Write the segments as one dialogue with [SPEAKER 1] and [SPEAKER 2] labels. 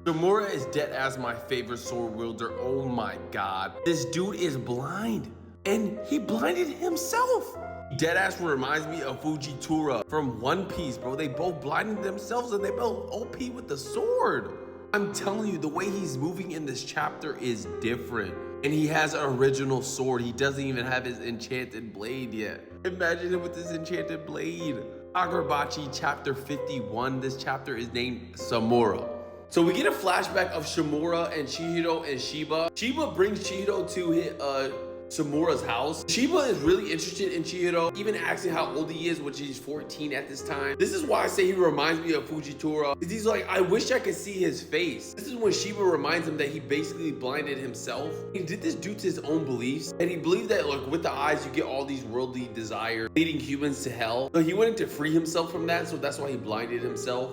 [SPEAKER 1] Shimura is dead as my favorite sword wielder. Oh my god. This dude is blind. And he blinded himself. Deadass reminds me of Fujitora from One Piece, bro. They both blinded themselves and they both OP with the sword. I'm telling you, the way he's moving in this chapter is different. And he has an original sword. He doesn't even have his enchanted blade yet. Imagine him with his enchanted blade. Kagurabachi Chapter 51. This chapter is named Samura. So we get a flashback of Shimura and Chihiro and Shiba. Shiba brings Chihiro to Samura's house. Shiba is really interested in Chihiro, even asking how old he is, which he's 14 at this time. This is why I say he reminds me of Fujitora. He's like, I wish I could see his face. This is when Shiba reminds him that he basically blinded himself. He did this due to his own beliefs, and he believed that like with the eyes you get all these worldly desires, leading humans to hell. So he wanted to free himself from that, so that's why he blinded himself.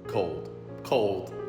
[SPEAKER 1] Cold.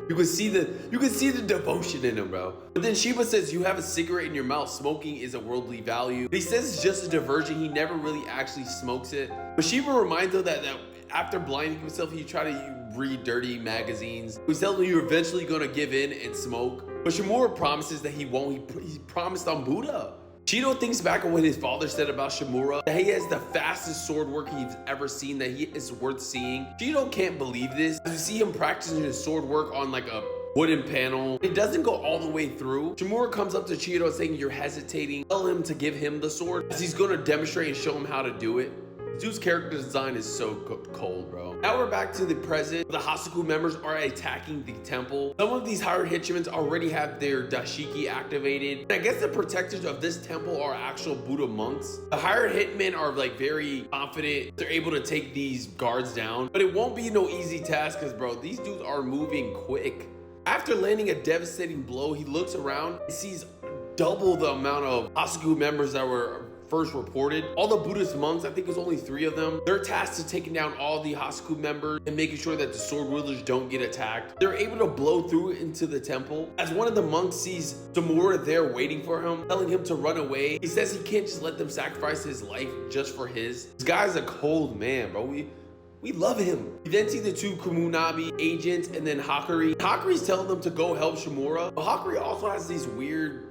[SPEAKER 1] You can see the devotion in him, bro. But then Shiba says, you have a cigarette in your mouth. Smoking is a worldly value. But he says it's just a diversion. He never really actually smokes it. But Shiba reminds him that after blinding himself, he tried to read dirty magazines. He tells him you're eventually gonna give in and smoke. But Shimura promises that he won't. He promised on Buddha. Chihiro thinks back on what his father said about Shimura, that he has the fastest sword work he's ever seen, that he is worth seeing. Chihiro can't believe this. You see him practicing his sword work on like a wooden panel. It doesn't go all the way through. Shimura comes up to Chihiro saying, you're hesitating. Tell him to give him the sword, as he's gonna demonstrate and show him how to do it. Dude's character design is so cold, bro. Now we're back to the present. The Hasaku members are attacking the temple. Some of these hired henchmen already have their dashiki activated. And I guess the protectors of this temple are actual Buddha monks. The hired hitmen are like very confident they're able to take these guards down. But it won't be no easy task because, bro, these dudes are moving quick. After landing a devastating blow, he looks around and sees double the amount of Hasaku members that were first reported. All the Buddhist monks, I think there's only 3 of them, they're tasked to taking down all the Hasaku members and making sure that the sword wielders don't get attacked. They're able to blow through into the temple. As one of the monks sees Samura there waiting for him, telling him to run away, he says he can't just let them sacrifice his life just for his. This guy's a cold man, bro. We love him. We then see the 2 Kumunabi agents and then Hakari. Hakari's telling them to go help Shimura. But Hakari also has these weird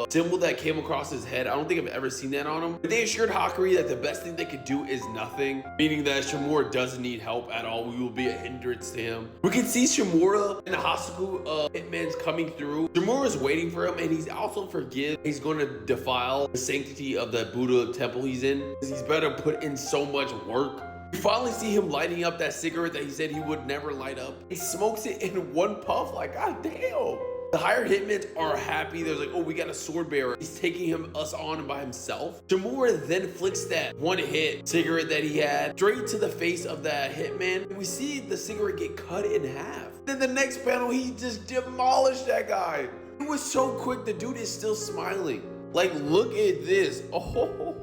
[SPEAKER 1] symbol that came across his head. I don't think I've ever seen that on him. But they assured Hakari that the best thing they could do is nothing, meaning that Shimura doesn't need help at all. We will be a hindrance to him. We can see Shimura and the Hasaku hitmen's coming through. Shimura is waiting for him, and he's also forgive. He's going to defile the sanctity of the Buddha temple he's in. He's better put in so much work. We finally see him lighting up that cigarette that he said he would never light up. He smokes it in one puff, like, god damn. The hired hitmen are happy. They're like, oh, we got a sword bearer. He's taking us on by himself. Shimura then flicks that one hit cigarette that he had straight to the face of that hitman. And we see the cigarette get cut in half. Then the next panel, he just demolished that guy. It was so quick, the dude is still smiling. Like, look at this. Oh.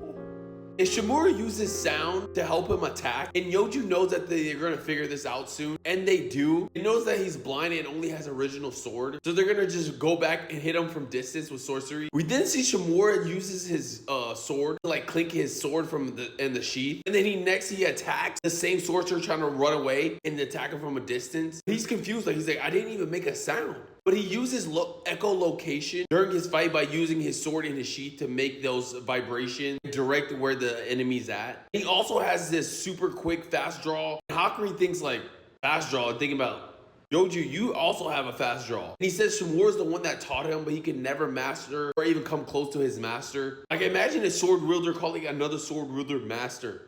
[SPEAKER 1] And Shimura uses sound to help him attack. And Yoju knows that they're gonna figure this out soon. And they do. He knows that he's blind and only has original sword. So they're gonna just go back and hit him from distance with sorcery. We then see Shimura uses his sword to like clink his sword from the sheath. And then he attacks the same sorcerer trying to run away and attack him from a distance. He's confused. He's like, I didn't even make a sound. But he uses echolocation during his fight by using his sword in his sheath to make those vibrations direct where the enemy's at. He also has this super quick fast draw. Hakari thinks like, fast draw, and thinking about, Yoju, you also have a fast draw. And he says Shimura's the one that taught him, but he can never master or even come close to his master. Like, imagine a sword wielder calling another sword wielder master.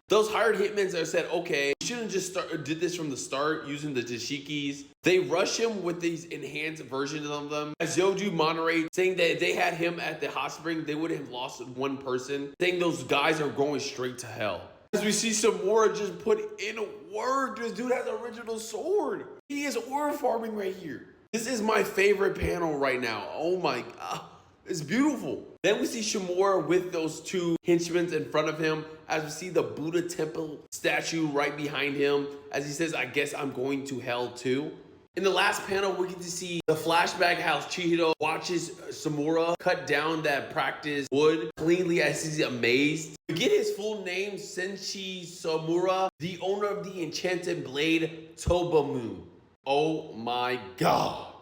[SPEAKER 1] Those hired hitmen that said, okay, you shouldn't just did this from the start using the dashikis. They rush him with these enhanced versions of them. As Yoju moderates, saying that if they had him at the hot spring, they would have lost one person, saying those guys are going straight to hell. As we see Samura just put in work, this dude has an original sword. He is ore farming right here. This is my favorite panel right now. Oh my god. It's beautiful. Then we see Shimura with those 2 henchmen in front of him, as we see the Buddha temple statue right behind him, as he says, I guess I'm going to hell too. In the last panel, we get to see the flashback how Chihiro watches Samura cut down that practice wood cleanly as he's amazed. We get his full name, Senshi Samura, the owner of the enchanted blade, Tobamu. Oh my god.